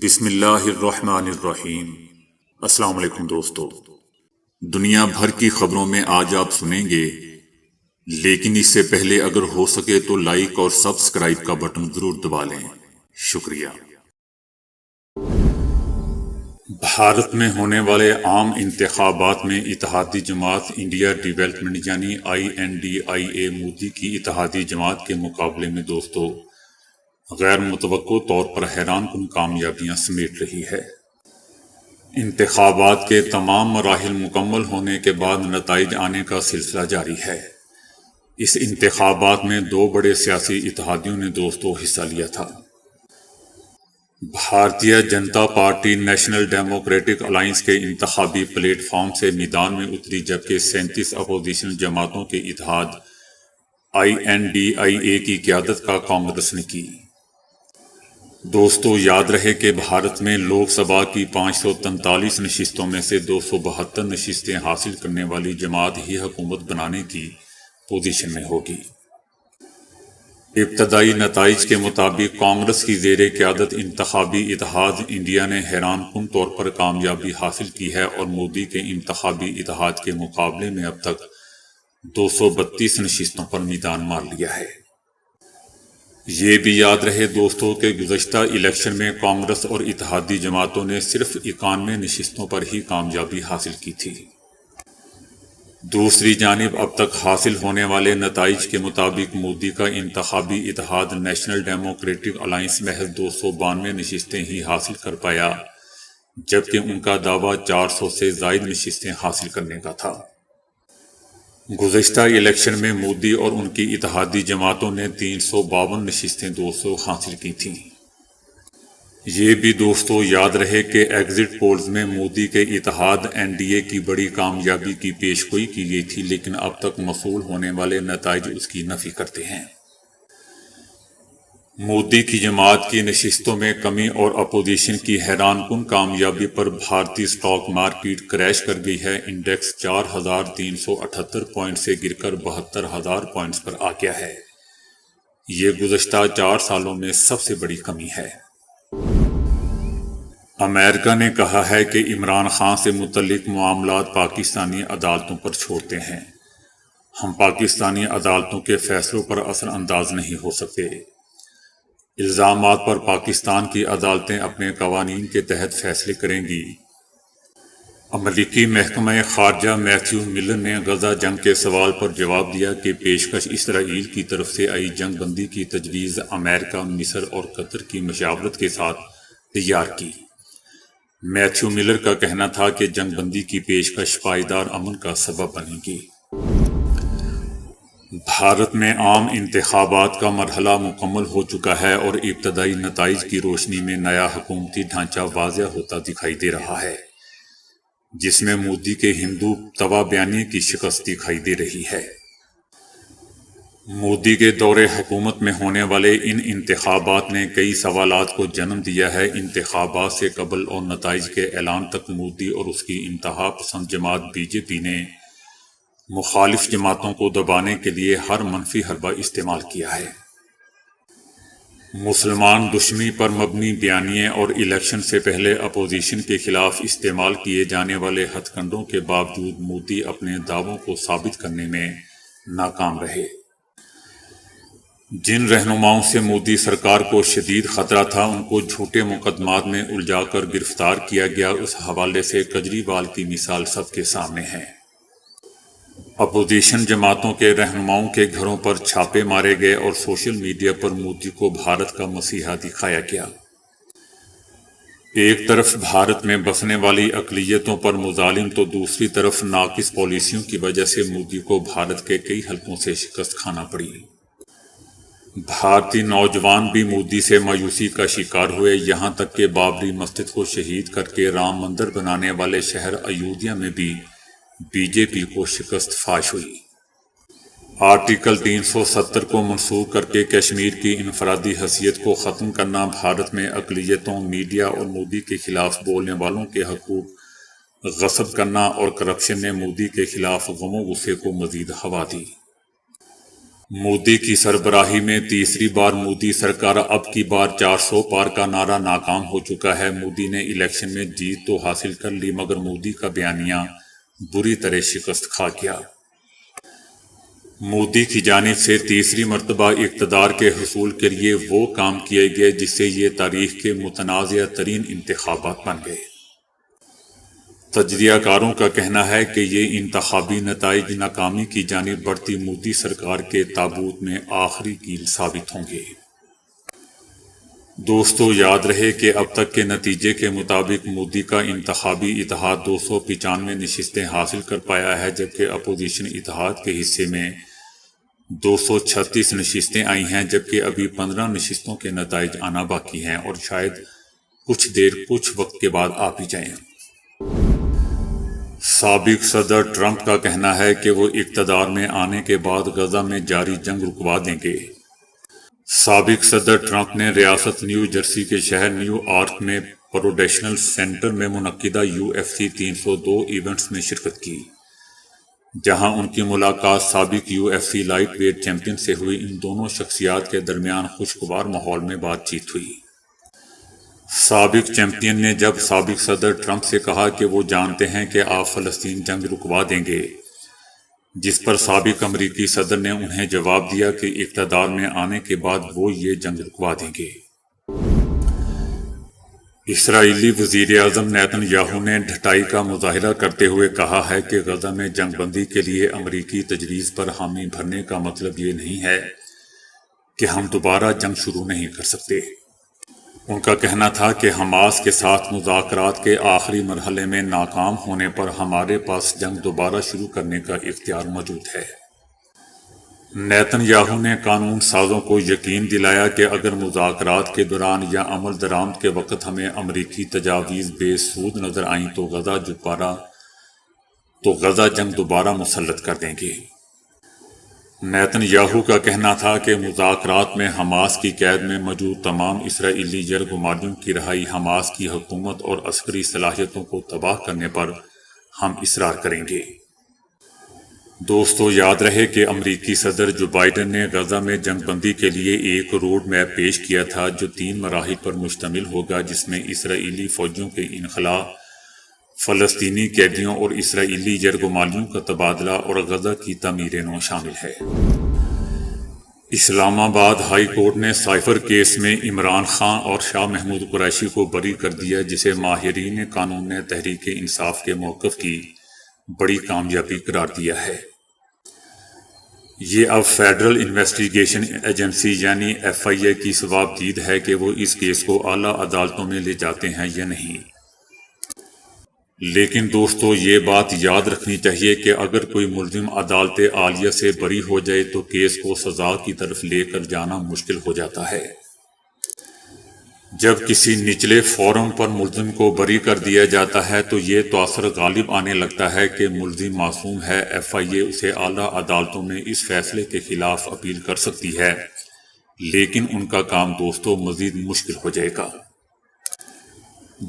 بسم اللہ الرحمن الرحیم۔ السلام علیکم دوستو، دنیا بھر کی خبروں میں آج آپ سنیں گے، لیکن اس سے پہلے اگر ہو سکے تو لائک اور سبسکرائب کا بٹن ضرور دبا لیں۔ شکریہ۔ بھارت میں ہونے والے عام انتخابات میں اتحادی جماعت انڈیا ڈیولپمنٹ یعنی INDIA مودی کی اتحادی جماعت کے مقابلے میں دوستو غیر متوقع طور پر حیران کن کامیابیاں سمیٹ رہی ہے۔ انتخابات کے تمام مراحل مکمل ہونے کے بعد نتائج آنے کا سلسلہ جاری ہے۔ اس انتخابات میں دو بڑے سیاسی اتحادیوں نے دوستو حصہ لیا تھا۔ Bharatiya Janata party national democratic alliance کے انتخابی پلیٹ فارم سے میدان میں اتری، جبکہ 37 اپوزیشن جماعتوں کے اتحاد INDIA کی قیادت کا کانگریس نے کی۔ دوستو یاد رہے کہ بھارت میں لوک سبھا کی 543 نشستوں میں سے 272 نشستیں حاصل کرنے والی جماعت ہی حکومت بنانے کی پوزیشن میں ہوگی۔ ابتدائی نتائج کے مطابق کانگریس کی زیر قیادت انتخابی اتحاد انڈیا نے حیران کن طور پر کامیابی حاصل کی ہے اور مودی کے انتخابی اتحاد کے مقابلے میں اب تک 232 نشستوں پر میدان مار لیا ہے۔ یہ بھی یاد رہے دوستو کہ گزشتہ الیکشن میں کانگریس اور اتحادی جماعتوں نے صرف 91 نشستوں پر ہی کامیابی حاصل کی تھی۔ دوسری جانب اب تک حاصل ہونے والے نتائج کے مطابق مودی کا انتخابی اتحاد نیشنل ڈیموکریٹک الائنس محض 292 نشستیں ہی حاصل کر پایا، جبکہ ان کا دعویٰ 400 سے زائد نشستیں حاصل کرنے کا تھا۔ گزشتہ الیکشن میں مودی اور ان کی اتحادی جماعتوں نے 352 نشستیں دوستو حاصل کی تھیں۔ یہ بھی دوستو یاد رہے کہ ایگزٹ پولز میں مودی کے اتحاد NDA کی بڑی کامیابی کی پیشگوئی کی گئی تھی، لیکن اب تک موصول ہونے والے نتائج اس کی نفی کرتے ہیں۔ مودی کی جماعت کی نشستوں میں کمی اور اپوزیشن کی حیران کن کامیابی پر بھارتی اسٹاک مارکیٹ کریش کر گئی ہے۔ انڈیکس 4378 پوائنٹ سے گر کر 72000 پوائنٹس پر آ گیا ہے۔ یہ گزشتہ 4 سالوں میں سب سے بڑی کمی ہے۔ امریکہ نے کہا ہے کہ عمران خان سے متعلق معاملات پاکستانی عدالتوں پر چھوڑتے ہیں۔ ہم پاکستانی عدالتوں کے فیصلوں پر اثر انداز نہیں ہو سکتے۔ الزامات پر پاکستان کی عدالتیں اپنے قوانین کے تحت فیصلے کریں گی۔ امریکی محکمہ خارجہ میتھیو ملر نے غزہ جنگ کے سوال پر جواب دیا کہ پیشکش اسرائیل کی طرف سے آئی جنگ بندی کی تجویز امریکہ، مصر اور قطر کی مشاورت کے ساتھ تیار کی۔ میتھیو ملر کا کہنا تھا کہ جنگ بندی کی پیشکش پائیدار امن کا سبب بنے گی۔ بھارت میں عام انتخابات کا مرحلہ مکمل ہو چکا ہے اور ابتدائی نتائج کی روشنی میں نیا حکومتی ڈھانچہ واضح ہوتا دکھائی دے رہا ہے، جس میں مودی کے ہندو توا بیانیے کی شکست دکھائی دے رہی ہے۔ مودی کے دور حکومت میں ہونے والے ان انتخابات نے کئی سوالات کو جنم دیا ہے۔ انتخابات سے قبل اور نتائج کے اعلان تک مودی اور اس کی انتہا پسند جماعت BJP نے مخالف جماعتوں کو دبانے کے لیے ہر منفی حربہ استعمال کیا ہے۔ مسلمان دشمنی پر مبنی بیانیے اور الیکشن سے پہلے اپوزیشن کے خلاف استعمال کیے جانے والے ہتھ کنڈوں کے باوجود مودی اپنے دعووں کو ثابت کرنے میں ناکام رہے۔ جن رہنماؤں سے مودی سرکار کو شدید خطرہ تھا، ان کو جھوٹے مقدمات میں الجھا کر گرفتار کیا گیا۔ اس حوالے سے کیجریوال کی مثال سب کے سامنے ہے۔ اپوزیشن جماعتوں کے رہنماؤں کے گھروں پر چھاپے مارے گئے اور سوشل میڈیا پر مودی کو بھارت کا مسیحا دکھایا گیا۔ ایک طرف بھارت میں بسنے والی اقلیتوں پر مظالم تو دوسری طرف ناقص پالیسیوں کی وجہ سے مودی کو بھارت کے کئی حلقوں سے شکست کھانا پڑی۔ بھارتی نوجوان بھی مودی سے مایوسی کا شکار ہوئے، یہاں تک کہ بابری مسجد کو شہید کر کے رام مندر بنانے والے شہر ایودھیا میں بھی BJP کو شکست فاش ہوئی۔ آرٹیکل 370 کو منسوخ کر کے کشمیر کی انفرادی حیثیت کو ختم کرنا، بھارت میں اقلیتوں، میڈیا اور مودی کے خلاف بولنے والوں کے حقوق غصب کرنا اور کرپشن نے مودی کے خلاف غم و غصے کو مزید ہوا دی۔ مودی کی سربراہی میں تیسری بار مودی سرکار اب کی بار 400 پار کا نعرہ ناکام ہو چکا ہے۔ مودی نے الیکشن میں جیت تو حاصل کر لی مگر مودی کا بیانیہ بری طرح شکست کھا گیا۔ مودی کی جانب سے تیسری مرتبہ اقتدار کے حصول کے لیے وہ کام کیے گئے جس سے یہ تاریخ کے متنازع ترین انتخابات بن گئے۔ تجزیہ کاروں کا کہنا ہے کہ یہ انتخابی نتائج ناکامی کی جانب بڑھتی مودی سرکار کے تابوت میں آخری کیل ثابت ہوں گے۔ دوستو، یاد رہے کہ اب تک کے نتیجے کے مطابق مودی کا انتخابی اتحاد 295 نشستیں حاصل کر پایا ہے، جبکہ اپوزیشن اتحاد کے حصے میں 236 نشستیں آئی ہیں، جبکہ ابھی 15 نشستوں کے نتائج آنا باقی ہیں اور شاید کچھ وقت کے بعد آ بھی جائیں۔ سابق صدر ٹرمپ کا کہنا ہے کہ وہ اقتدار میں آنے کے بعد غزہ میں جاری جنگ رکوا دیں گے۔ سابق صدر ٹرمپ نے ریاست نیو جرسی کے شہر نیو آرک میں پروڈیشنل سینٹر میں منعقدہ UFC 302 ایونٹس میں شرکت کی، جہاں ان کی ملاقات سابق UFC لائٹ ویٹ چیمپئن سے ہوئی۔ ان دونوں شخصیات کے درمیان خوشگوار ماحول میں بات چیت ہوئی۔ سابق چیمپئن نے جب سابق صدر ٹرمپ سے کہا کہ وہ جانتے ہیں کہ آپ فلسطین جنگ رکوا دیں گے، جس پر سابق امریکی صدر نے انہیں جواب دیا کہ اقتدار میں آنے کے بعد وہ یہ جنگ رکوا دیں گے۔ اسرائیلی وزیر اعظم نیتن یاہو نے ڈھٹائی کا مظاہرہ کرتے ہوئے کہا ہے کہ غزہ میں جنگ بندی کے لیے امریکی تجویز پر حامی بھرنے کا مطلب یہ نہیں ہے کہ ہم دوبارہ جنگ شروع نہیں کر سکتے۔ ان کا کہنا تھا کہ حماس کے ساتھ مذاکرات کے آخری مرحلے میں ناکام ہونے پر ہمارے پاس جنگ دوبارہ شروع کرنے کا اختیار موجود ہے۔ نیتن یاہو نے قانون سازوں کو یقین دلایا کہ اگر مذاکرات کے دوران یا عمل درآمد کے وقت ہمیں امریکی تجاویز بے سود نظر آئیں تو غزہ جنگ دوبارہ مسلط کر دیں گے۔ نیتن یاہو کا کہنا تھا کہ مذاکرات میں حماس کی قید میں موجود تمام اسرائیلی یرغمالیوں کی رہائی، حماس کی حکومت اور عسکری صلاحیتوں کو تباہ کرنے پر ہم اصرار کریں گے۔ دوستو، یاد رہے کہ امریکی صدر جو بائیڈن نے غزہ میں جنگ بندی کے لیے ایک روڈ میپ پیش کیا تھا جو 3 مراحل پر مشتمل ہوگا، جس میں اسرائیلی فوجیوں کے انخلاء، فلسطینی قیدیوں اور اسرائیلی یرغمالیوں کا تبادلہ اور غزہ کی تعمیر نو شامل ہے۔ اسلام آباد ہائی کورٹ نے سائفر کیس میں عمران خان اور شاہ محمود قریشی کو بری کر دیا، جسے ماہرین قانون نے تحریک انصاف کے موقف کی بڑی کامیابی قرار دیا ہے۔ یہ اب فیڈرل انویسٹیگیشن ایجنسی یعنی FIA کی ثوابدید ہے کہ وہ اس کیس کو اعلیٰ عدالتوں میں لے جاتے ہیں یا نہیں۔ لیکن دوستو، یہ بات یاد رکھنی چاہیے کہ اگر کوئی ملزم عدالت عالیہ سے بری ہو جائے تو کیس کو سزا کی طرف لے کر جانا مشکل ہو جاتا ہے۔ جب کسی نچلے فورم پر ملزم کو بری کر دیا جاتا ہے تو یہ تاثر غالب آنے لگتا ہے کہ ملزم معصوم ہے۔ FIA اسے اعلیٰ عدالتوں میں اس فیصلے کے خلاف اپیل کر سکتی ہے، لیکن ان کا کام دوستو مزید مشکل ہو جائے گا۔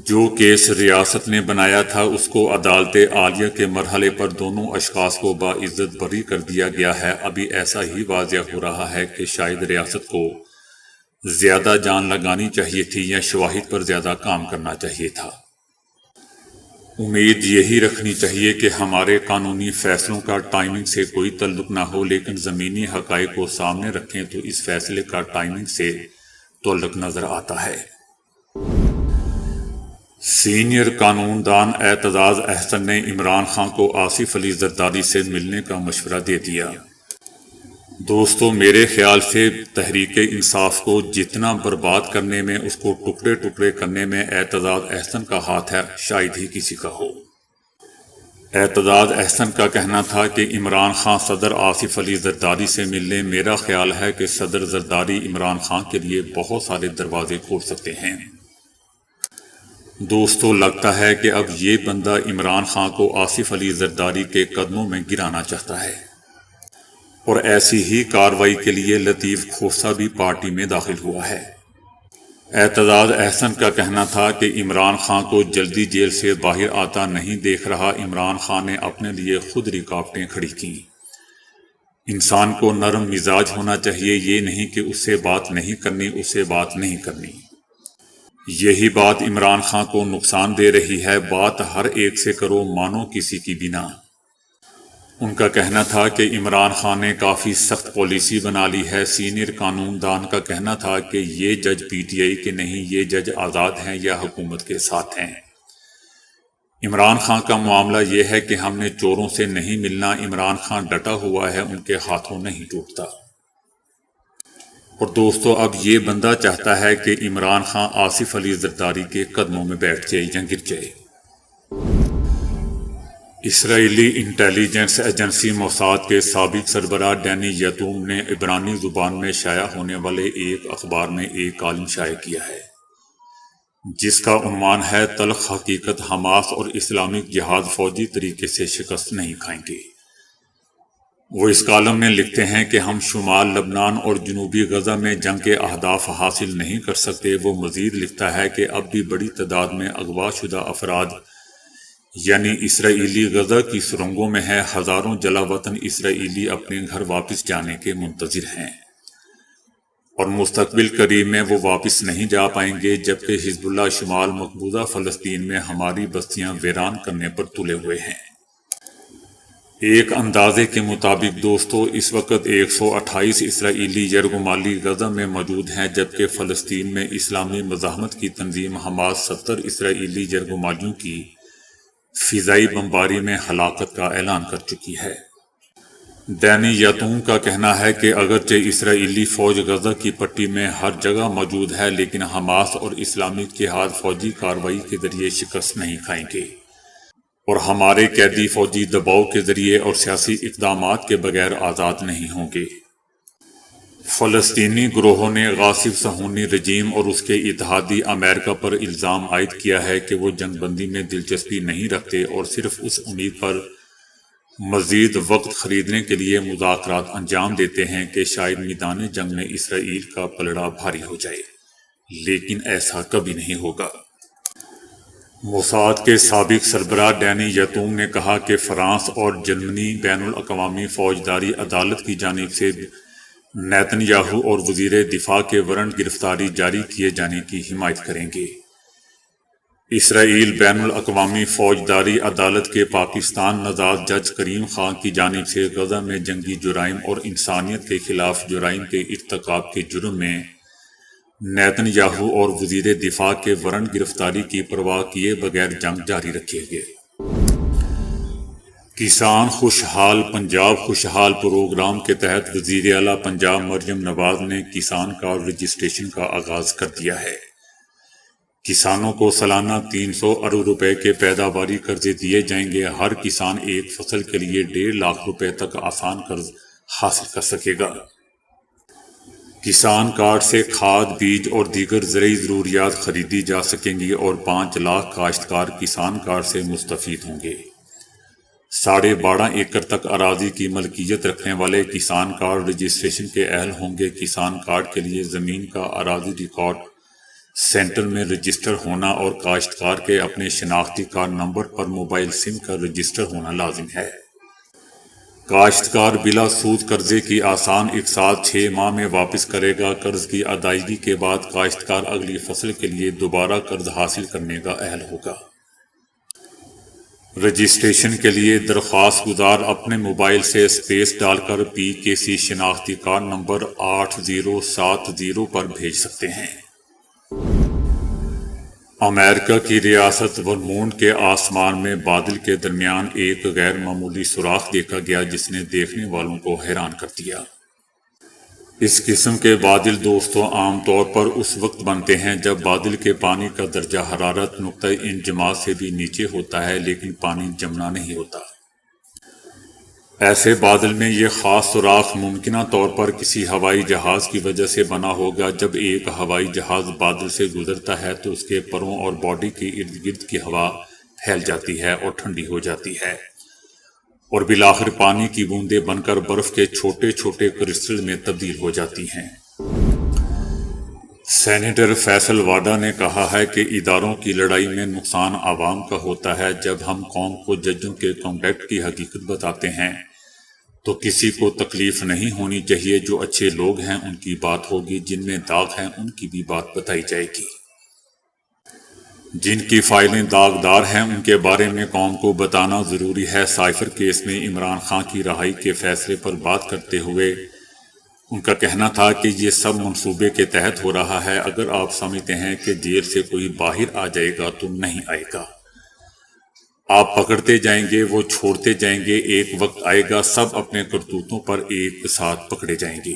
جو کیس ریاست نے بنایا تھا اس کو عدالت عالیہ کے مرحلے پر دونوں اشخاص کو باعزت بری کر دیا گیا ہے۔ ابھی ایسا ہی واضح ہو رہا ہے کہ شاید ریاست کو زیادہ جان لگانی چاہیے تھی یا شواہد پر زیادہ کام کرنا چاہیے تھا۔ امید یہی رکھنی چاہیے کہ ہمارے قانونی فیصلوں کا ٹائمنگ سے کوئی تعلق نہ ہو، لیکن زمینی حقائق کو سامنے رکھیں تو اس فیصلے کا ٹائمنگ سے تعلق نظر آتا ہے۔ سینئر قانون دان اعتزاز احسن نے عمران خان کو آصف علی زرداری سے ملنے کا مشورہ دے دیا۔ دوستو، میرے خیال سے تحریک انصاف کو جتنا برباد کرنے میں، اس کو ٹکڑے ٹکڑے کرنے میں اعتزاز احسن کا ہاتھ ہے، شاید ہی کسی کا ہو۔ اعتزاز احسن کا کہنا تھا کہ عمران خان صدر آصف علی زرداری سے ملنے، میرا خیال ہے کہ صدر زرداری عمران خان کے لیے بہت سارے دروازے کھول سکتے ہیں۔ دوستو، لگتا ہے کہ اب یہ بندہ عمران خان کو آصف علی زرداری کے قدموں میں گرانا چاہتا ہے، اور ایسی ہی کارروائی کے لیے لطیف کھوسہ بھی پارٹی میں داخل ہوا ہے۔ اعتزاز احسن کا کہنا تھا کہ عمران خان کو جلدی جیل سے باہر آتا نہیں دیکھ رہا۔ عمران خان نے اپنے لیے خود رکاوٹیں کھڑی کیں۔ انسان کو نرم مزاج ہونا چاہیے، یہ نہیں کہ اس سے بات نہیں کرنی، اس سے بات نہیں کرنی۔ یہی بات عمران خان کو نقصان دے رہی ہے۔ بات ہر ایک سے کرو، مانو کسی کی بھی نہ۔ ان کا کہنا تھا کہ عمران خان نے کافی سخت پالیسی بنا لی ہے۔ سینئر قانون دان کا کہنا تھا کہ یہ جج پی ٹی آئی کے نہیں، یہ جج آزاد ہیں یا حکومت کے ساتھ ہیں۔ عمران خان کا معاملہ یہ ہے کہ ہم نے چوروں سے نہیں ملنا۔ عمران خان ڈٹا ہوا ہے، ان کے ہاتھوں نہیں ٹوٹتا۔ اور دوستو، اب یہ بندہ چاہتا ہے کہ عمران خان آصف علی زرداری کے قدموں میں بیٹھ جائے یا گر جائے۔ اسرائیلی انٹیلیجنس ایجنسی موساد کے سابق سربراہ ڈینی یتوم نے عبرانی زبان میں شائع ہونے والے ایک اخبار میں ایک کالم شائع کیا ہے جس کا عنوان ہے تلخ حقیقت، حماس اور اسلامک جہاد فوجی طریقے سے شکست نہیں کھائیں گے۔ وہ اس کالم میں لکھتے ہیں کہ ہم شمال لبنان اور جنوبی غزہ میں جنگ کے اہداف حاصل نہیں کر سکتے۔ وہ مزید لکھتا ہے کہ اب بھی بڑی تعداد میں اغوا شدہ افراد یعنی اسرائیلی غزہ کی سرنگوں میں ہے۔ ہزاروں جلا وطن اسرائیلی اپنے گھر واپس جانے کے منتظر ہیں اور مستقبل قریب میں وہ واپس نہیں جا پائیں گے، جبکہ حزب اللہ شمال مقبوضہ فلسطین میں ہماری بستیاں ویران کرنے پر تلے ہوئے ہیں۔ ایک اندازے کے مطابق دوستو، اس وقت 128 اسرائیلی یرغمالی غزہ میں موجود ہیں، جبکہ فلسطین میں اسلامی مزاحمت کی تنظیم حماس 70 اسرائیلی یرغمالیوں کی فضائی بمباری میں ہلاکت کا اعلان کر چکی ہے۔ ڈینی یتوم کا کہنا ہے کہ اگرچہ اسرائیلی فوج غزہ کی پٹی میں ہر جگہ موجود ہے، لیکن حماس اور اسلامی جہاد فوجی کارروائی کے ذریعے شکست نہیں کھائیں گے اور ہمارے قیدی فوجی دباؤ کے ذریعے اور سیاسی اقدامات کے بغیر آزاد نہیں ہوں گے۔ فلسطینی گروہوں نے غاصب صہیونی رجیم اور اس کے اتحادی امریکہ پر الزام عائد کیا ہے کہ وہ جنگ بندی میں دلچسپی نہیں رکھتے اور صرف اس امید پر مزید وقت خریدنے کے لیے مذاکرات انجام دیتے ہیں کہ شاید میدان جنگ میں اسرائیل کا پلڑا بھاری ہو جائے، لیکن ایسا کبھی نہیں ہوگا۔ موساد کے سابق سربراہ ڈینی یتوم نے کہا کہ فرانس اور جرمنی بین الاقوامی فوجداری عدالت کی جانب سے نیتن یاہو اور وزیر دفاع کے وارنٹ گرفتاری جاری کیے جانے کی حمایت کریں گے۔ اسرائیل بین الاقوامی فوجداری عدالت کے پاکستان نژاد جج کریم خان کی جانب سے غزہ میں جنگی جرائم اور انسانیت کے خلاف جرائم کے ارتکاب کے جرم میں نیتن یاہو اور وزیر دفاع کے وارنٹ گرفتاری کی پرواہ کیے بغیر جنگ جاری رکھے گئے۔ کسان خوشحال پنجاب خوشحال پروگرام کے تحت وزیر اعلیٰ پنجاب مریم نواز نے کسان کارڈ رجسٹریشن کا آغاز کر دیا ہے۔ کسانوں کو سالانہ 300 ارب روپے کے پیداواری قرضے دیے جائیں گے۔ ہر کسان ایک فصل کے لیے 1.5 لاکھ روپے تک آسان قرض حاصل کر سکے گا۔ کسان کارڈ سے کھاد، بیج اور دیگر زرعی ضروریات خریدی جا سکیں گی اور 5 لاکھ کاشتکار کسان کارڈ سے مستفید ہوں گے۔ 12.5 ایکڑ تک اراضی کی ملکیت رکھنے والے کسان کارڈ رجسٹریشن کے اہل ہوں گے۔ کسان کارڈ کے لیے زمین کا اراضی ریکارڈ سینٹر میں رجسٹر ہونا اور کاشتکار کے اپنے شناختی کارڈ نمبر پر موبائل سم کا رجسٹر ہونا لازم ہے۔ کاشتکار بلا سود قرضے کی آسان اقساط 6 ماہ میں واپس کرے گا۔ قرض کی ادائیگی کے بعد کاشتکار اگلی فصل کے لیے دوبارہ قرض حاصل کرنے کا اہل ہوگا۔ رجسٹریشن کے لیے درخواست گزار اپنے موبائل سے اسپیس ڈال کر PKC شناختی کارڈ نمبر 8070 پر بھیج سکتے ہیں۔ امریکہ کی ریاست ورمونٹ کے آسمان میں بادل کے درمیان ایک غیر معمولی سوراخ دیکھا گیا جس نے دیکھنے والوں کو حیران کر دیا۔ اس قسم کے بادل دوستوں عام طور پر اس وقت بنتے ہیں جب بادل کے پانی کا درجہ حرارت نقطہ انجماد سے بھی نیچے ہوتا ہے لیکن پانی جمنا نہیں ہوتا۔ ایسے بادل میں یہ خاص سوراخ ممکنہ طور پر کسی ہوائی جہاز کی وجہ سے بنا ہوگا۔ جب ایک ہوائی جہاز بادل سے گزرتا ہے تو اس کے پروں اور باڈی کے ارد گرد کی ہوا پھیل جاتی ہے اور ٹھنڈی ہو جاتی ہے اور بالآخر پانی کی بوندیں بن کر برف کے چھوٹے چھوٹے کرسٹل میں تبدیل ہو جاتی ہیں۔ سینیٹر فیصل واڈا نے کہا ہے کہ اداروں کی لڑائی میں نقصان عوام کا ہوتا ہے۔ جب ہم قوم کو ججوں کے کانٹیکٹ کی حقیقت بتاتے ہیں تو کسی کو تکلیف نہیں ہونی چاہیے۔ جو اچھے لوگ ہیں ان کی بات ہوگی، جن میں داغ ہیں ان کی بھی بات بتائی جائے گی۔ جن کی فائلیں داغدار ہیں ان کے بارے میں قوم کو بتانا ضروری ہے۔ سائفر کیس میں عمران خان کی رہائی کے فیصلے پر بات کرتے ہوئے ان کا کہنا تھا کہ یہ سب منصوبے کے تحت ہو رہا ہے۔ اگر آپ سمجھتے ہیں کہ جیل سے کوئی باہر آ جائے گا تو نہیں آئے گا، آپ پکڑتے جائیں گے، وہ چھوڑتے جائیں گے، ایک وقت آئے گا سب اپنے کرتوتوں پر ایک ساتھ پکڑے جائیں گے۔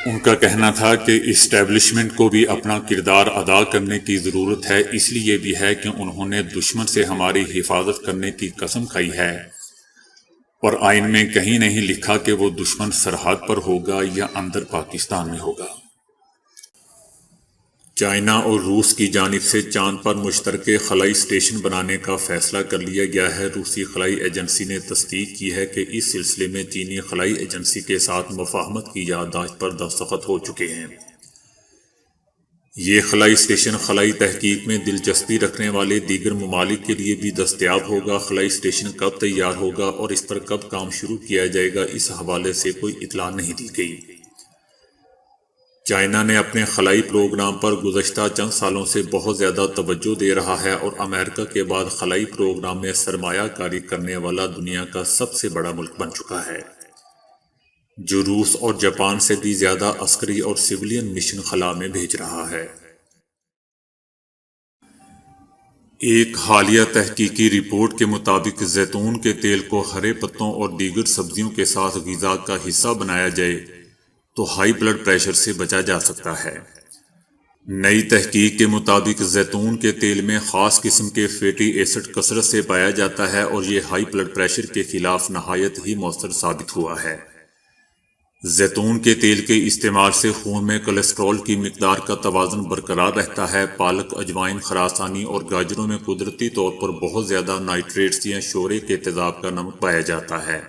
ان کا کہنا تھا کہ اسٹیبلشمنٹ کو بھی اپنا کردار ادا کرنے کی ضرورت ہے، اس لیے بھی ہے کہ انہوں نے دشمن سے ہماری حفاظت کرنے کی قسم کھائی ہے، اور آئین میں کہیں نہیں لکھا کہ وہ دشمن سرحد پر ہوگا یا اندر پاکستان میں ہوگا۔ چائنا اور روس کی جانب سے چاند پر مشترکہ خلائی اسٹیشن بنانے کا فیصلہ کر لیا گیا ہے۔ روسی خلائی ایجنسی نے تصدیق کی ہے کہ اس سلسلے میں چینی خلائی ایجنسی کے ساتھ مفاہمت کی یادداشت پر دستخط ہو چکے ہیں۔ یہ خلائی اسٹیشن خلائی تحقیق میں دلچسپی رکھنے والے دیگر ممالک کے لیے بھی دستیاب ہوگا۔ خلائی اسٹیشن کب تیار ہوگا اور اس پر کب کام شروع کیا جائے گا، اس حوالے سے کوئی اطلاع نہیں دی گئی۔ چائنا نے اپنے خلائی پروگرام پر گزشتہ چند سالوں سے بہت زیادہ توجہ دے رہا ہے اور امریکہ کے بعد خلائی پروگرام میں سرمایہ کاری کرنے والا دنیا کا سب سے بڑا ملک بن چکا ہے، جو روس اور جاپان سے بھی زیادہ عسکری اور سولین مشن خلا میں بھیج رہا ہے۔ ایک حالیہ تحقیقی رپورٹ کے مطابق زیتون کے تیل کو ہرے پتوں اور دیگر سبزیوں کے ساتھ غذا کا حصہ بنایا جائے تو ہائی بلڈ پریشر سے بچا جا سکتا ہے۔ نئی تحقیق کے مطابق زیتون کے تیل میں خاص قسم کے فیٹی ایسڈ کثرت سے پایا جاتا ہے اور یہ ہائی بلڈ پریشر کے خلاف نہایت ہی مؤثر ثابت ہوا ہے۔ زیتون کے تیل کے استعمال سے خون میں کولیسٹرول کی مقدار کا توازن برقرار رہتا ہے۔ پالک، اجوائن، خراسانی اور گاجروں میں قدرتی طور پر بہت زیادہ نائٹریٹس یا شورے کے تیزاب کا نمک پایا جاتا ہے۔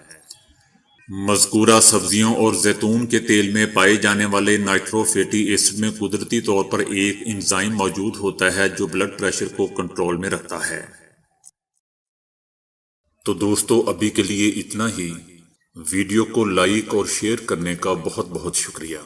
مذکورہ سبزیوں اور زیتون کے تیل میں پائے جانے والے نائٹرو فیٹی ایسڈ میں قدرتی طور پر ایک انزائم موجود ہوتا ہے جو بلڈ پریشر کو کنٹرول میں رکھتا ہے۔ تو دوستو ابھی کے لیے اتنا ہی۔ ویڈیو کو لائک اور شیئر کرنے کا بہت بہت شکریہ۔